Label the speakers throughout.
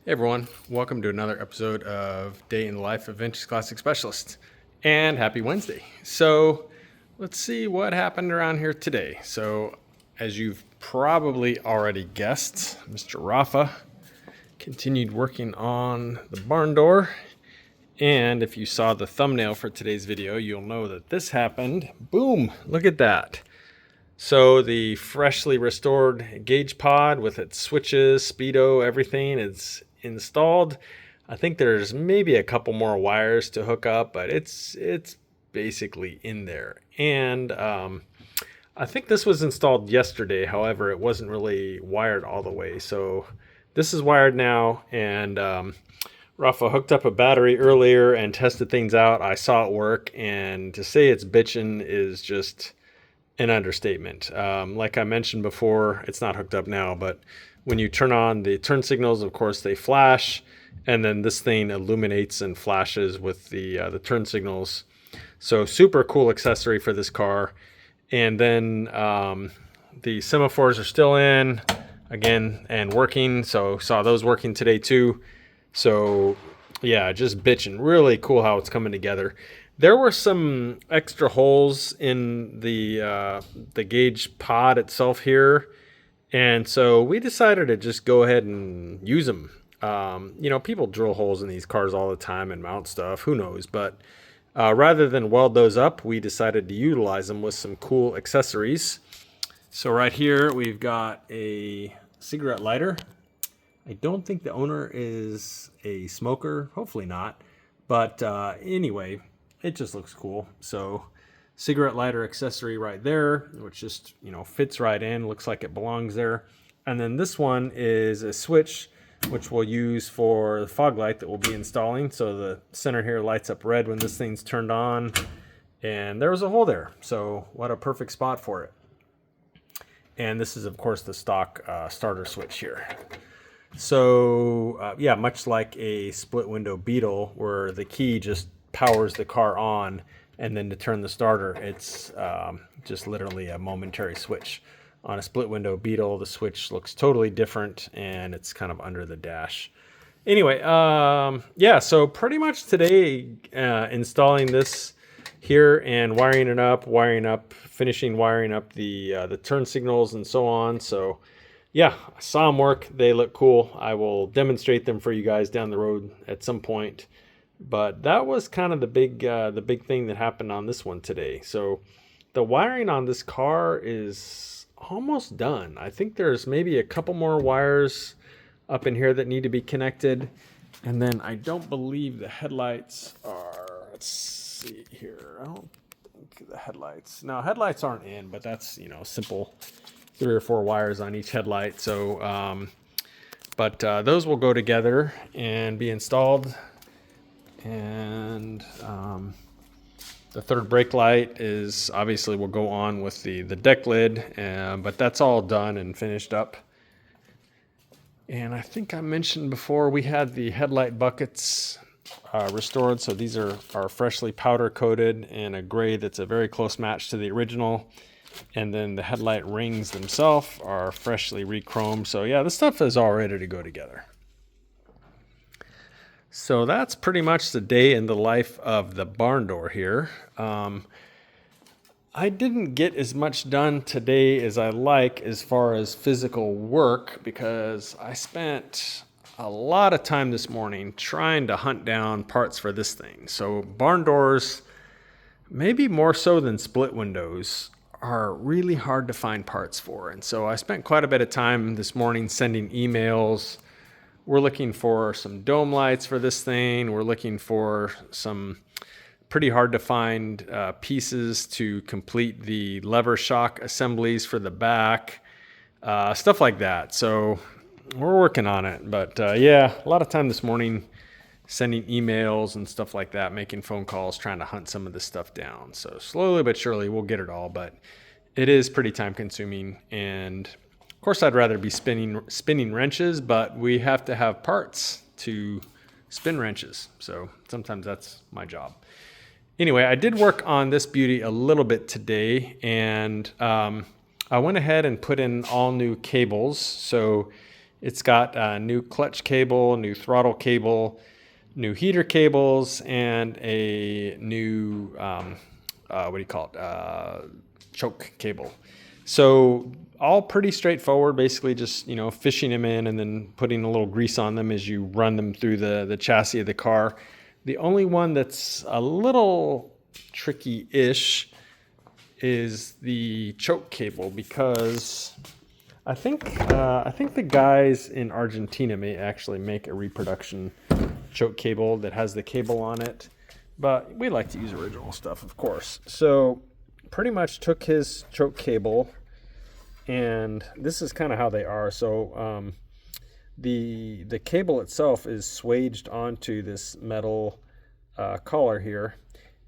Speaker 1: Hey everyone, welcome to another episode of Day in the Life of Vintage Classic Specialist, and happy Wednesday. So let's see what happened around here today. So as you've probably already guessed, Mr. Rafa continued working on the barn door, and if you saw the thumbnail for today's video, you'll know that this happened. Boom, look at that. So the freshly restored gauge pod with its switches, speedo, everything is installed. I think there's maybe a couple more wires to hook up, but it's basically in there. And I think this was installed yesterday. However, it wasn't really wired all the way. So this is wired now, and Rafa hooked up a battery earlier and tested things out. I saw it work, and to say it's bitchin' is just an understatement. Like I mentioned before, it's not hooked up now, but when you turn on the turn signals, of course, they flash, and then this thing illuminates and flashes with the turn signals. So super cool accessory for this car. And then the semaphores are still in again and working. So saw those working today too. So yeah, just bitching. Really cool how it's coming together. There were some extra holes in the gauge pod itself here, and so we decided to just go ahead and use them. People drill holes in these cars all the time and mount stuff. Who knows? But rather than weld those up, we decided to utilize them with some cool accessories. So right here we've got a cigarette lighter. I don't think the owner is a smoker. Hopefully not. But anyway, it just looks cool. So cigarette lighter accessory right there, which just, fits right in, looks like it belongs there. And then this one is a switch, which we'll use for the fog light that we'll be installing. So the center here lights up red when this thing's turned on. And there was a hole there. So what a perfect spot for it. And this is, of course, the stock starter switch here. So yeah, much like a split window Beetle, where the key just powers the car on, and then to turn the starter, it's just literally a momentary switch. On a split window Beetle, the switch looks totally different, and it's kind of under the dash. Anyway, yeah, so pretty much today installing this here and wiring up, finishing wiring up the turn signals and so on. So yeah, I saw them work. They look cool. I will demonstrate them for you guys down the road at some point. But that was kind of the big thing that happened on this one today. So the wiring on this car is almost done. I think there's maybe a couple more wires up in here that need to be connected. And then I don't believe the headlights are, let's see here. I don't think the headlights, no, headlights aren't in, but that's, simple 3 or 4 wires on each headlight. So, but those will go together and be installed. And the third brake light is obviously will go on with the deck lid, but that's all done and finished up. And I think I mentioned before we had the headlight buckets restored. So these are freshly powder coated in a gray that's a very close match to the original. And then the headlight rings themselves are freshly re-chromed. So yeah, this stuff is all ready to go together. So that's pretty much the day in the life of the barn door here. I didn't get as much done today as I like as far as physical work, because I spent a lot of time this morning trying to hunt down parts for this thing. So barn doors, maybe more so than split windows, are really hard to find parts for. And so I spent quite a bit of time this morning sending emails. We're looking for some dome lights for this thing. We're looking for some pretty hard to find pieces to complete the lever shock assemblies for the back, stuff like that. So we're working on it. But yeah, a lot of time this morning sending emails and stuff like that, making phone calls, trying to hunt some of this stuff down. So slowly but surely we'll get it all, but it is pretty time consuming. And of course, I'd rather be spinning wrenches, but we have to have parts to spin wrenches. So sometimes that's my job. Anyway, I did work on this beauty a little bit today, and I went ahead and put in all new cables. So It's got a new clutch cable, new throttle cable, new heater cables, and a new, what do you call it, choke cable. So all pretty straightforward, basically just, fishing them in and then putting a little grease on them as you run them through the chassis of the car. The only one that's a little tricky-ish is the choke cable, because I think the guys in Argentina may actually make a reproduction choke cable that has the cable on it, but we like to use original stuff, of course. So pretty much took his choke cable, and this is kind of how they are. So the cable itself is swaged onto this metal collar here,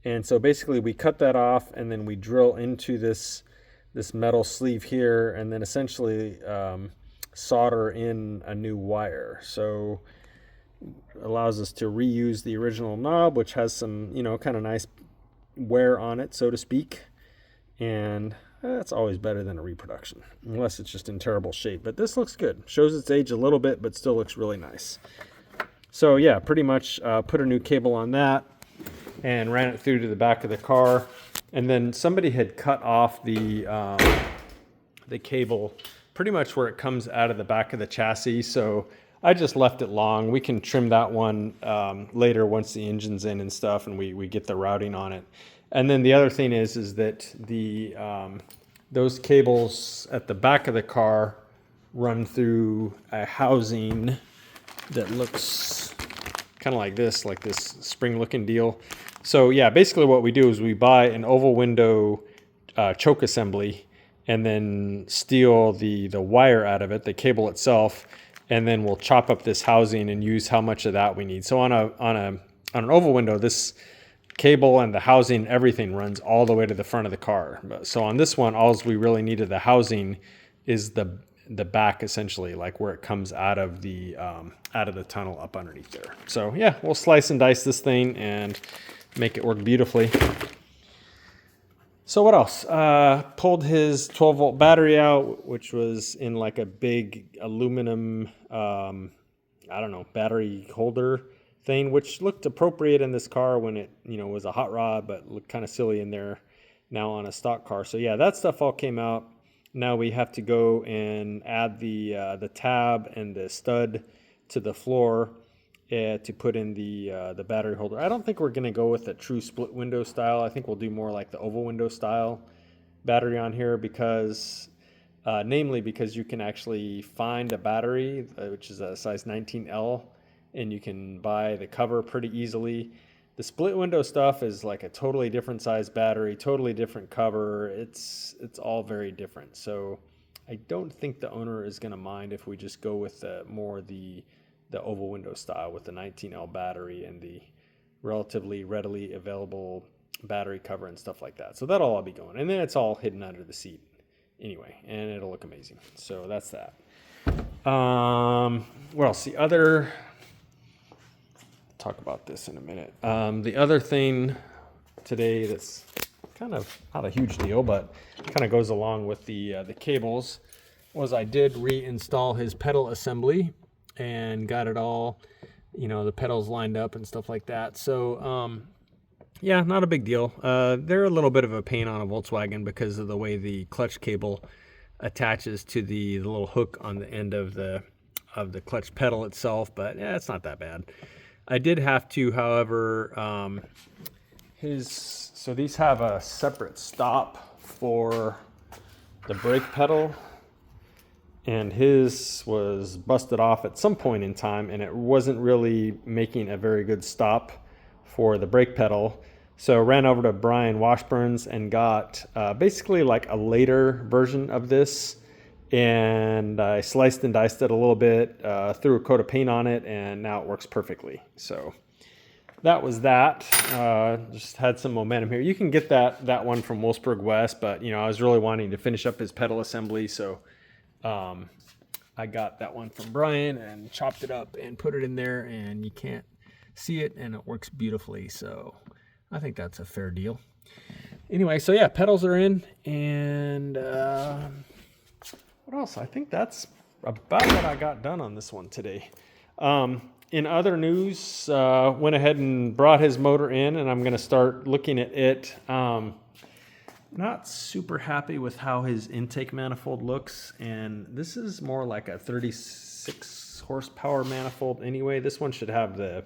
Speaker 1: and so basically we cut that off and then we drill into this metal sleeve here, and then essentially solder in a new wire. So it allows us to reuse the original knob, which has some, kind of nice wear on it, so to speak. And that's always better than a reproduction, unless it's just in terrible shape. But this looks good. Shows its age a little bit, but still looks really nice. So yeah, pretty much put a new cable on that and ran it through to the back of the car. And then somebody had cut off the cable pretty much where it comes out of the back of the chassis. So I just left it long. We can trim that one later once the engine's in and stuff, and we get the routing on it. And then the other thing is that the those cables at the back of the car run through a housing that looks kind of like this spring-looking deal. So yeah, basically what we do is we buy an oval window choke assembly, and then steal the wire out of it, the cable itself, and then we'll chop up this housing and use how much of that we need. So on an oval window, this cable and the housing, everything runs all the way to the front of the car. So on this one, all we really needed the housing is the back, essentially, like where it comes out of the tunnel up underneath there. So yeah, we'll slice and dice this thing and make it work beautifully. So what else? Pulled his 12-volt battery out, which was in like a big aluminum, battery holder thing, which looked appropriate in this car when it, was a hot rod, but looked kind of silly in there now on a stock car. So yeah, that stuff all came out. Now we have to go and add the tab and the stud to the floor to put in the battery holder. I don't think we're going to go with a true split window style. I think we'll do more like the oval window style battery on here, because namely because you can actually find a battery which is a size 19L, and you can buy the cover pretty easily. The split window stuff is like a totally different size battery, totally different cover. It's all very different. So I don't think the owner is going to mind if we just go with the oval window style with the 19L battery and the relatively readily available battery cover and stuff like that. So that'll all be going. And then it's all hidden under the seat anyway, and it'll look amazing. So that's that. What else? Talk about this in a minute. The other thing today that's kind of not a huge deal, but kind of goes along with the cables, was I did reinstall his pedal assembly and got it all, the pedals lined up and stuff like that. So yeah, not a big deal. They're a little bit of a pain on a Volkswagen because of the way the clutch cable attaches to the little hook on the end of the clutch pedal itself, but yeah, it's not that bad. I did have to, however, so these have a separate stop for the brake pedal, and his was busted off at some point in time, and it wasn't really making a very good stop for the brake pedal. So ran over to Brian Washburn's and got basically like a later version of this, and I sliced and diced it a little bit, threw a coat of paint on it, and now it works perfectly. So that was that. Just had some momentum here. You can get that one from Wolfsburg West, but I was really wanting to finish up his pedal assembly, so I got that one from Brian and chopped it up and put it in there, and you can't see it, and it works beautifully. So I think that's a fair deal. Anyway, so yeah, pedals are in, and what else? I think that's about what I got done on this one today. In other news, went ahead and brought his motor in, and I'm going to start looking at it. Not super happy with how his intake manifold looks, and this is more like a 36 horsepower manifold anyway. This one should have the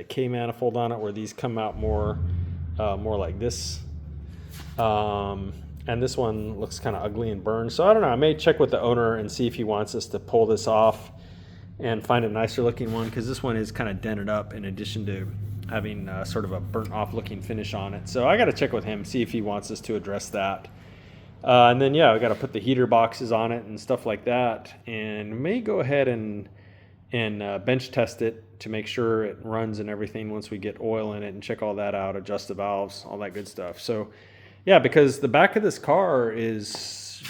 Speaker 1: K manifold on it, where these come out more like this. And this one looks kind of ugly and burned. So I don't know, I may check with the owner and see if he wants us to pull this off and find a nicer looking one, because this one is kind of dented up in addition to having sort of a burnt off looking finish on it. So I got to check with him, see if he wants us to address that. And then, yeah, we got to put the heater boxes on it and stuff like that. And may go ahead and bench test it to make sure it runs and everything once we get oil in it, and check all that out, adjust the valves, all that good stuff. So yeah, because the back of this car is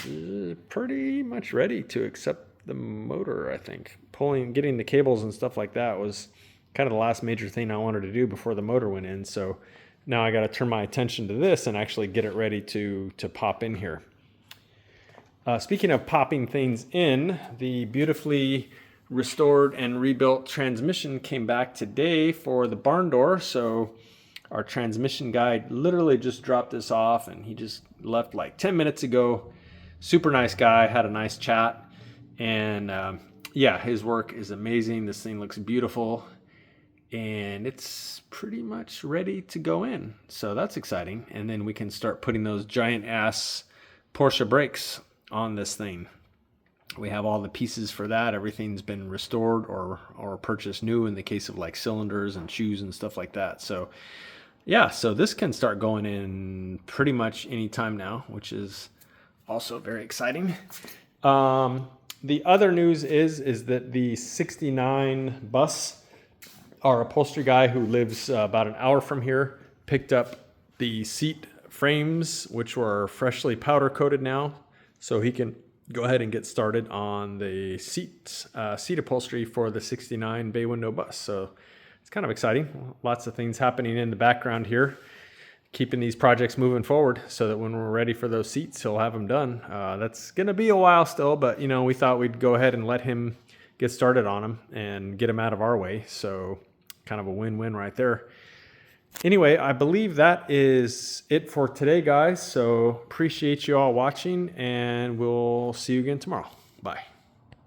Speaker 1: pretty much ready to accept the motor, I think. Getting the cables and stuff like that was kind of the last major thing I wanted to do before the motor went in. So now I got to turn my attention to this and actually get it ready to pop in here. Speaking of popping things in, the beautifully restored and rebuilt transmission came back today for the Barndoor. So our transmission guy literally just dropped this off, and he just left like 10 minutes ago. Super nice guy, had a nice chat, and yeah, his work is amazing. This thing looks beautiful, and it's pretty much ready to go in. So that's exciting. And then we can start putting those giant ass Porsche brakes on this thing. We have all the pieces for that. Everything's been restored or purchased new in the case of like cylinders and shoes and stuff like that. So yeah, so this can start going in pretty much any time now, which is also very exciting. The other news is that the 69 bus, our upholstery guy who lives about an hour from here, picked up the seat frames, which were freshly powder coated now, so he can go ahead and get started on the seat upholstery for the 69 bay window bus. So it's kind of exciting. Lots of things happening in the background here, keeping these projects moving forward so that when we're ready for those seats, he'll have them done. That's going to be a while still, but we thought we'd go ahead and let him get started on them and get them out of our way. So kind of a win-win right there. Anyway, I believe that is it for today, guys. So appreciate you all watching, and we'll see you again tomorrow. Bye.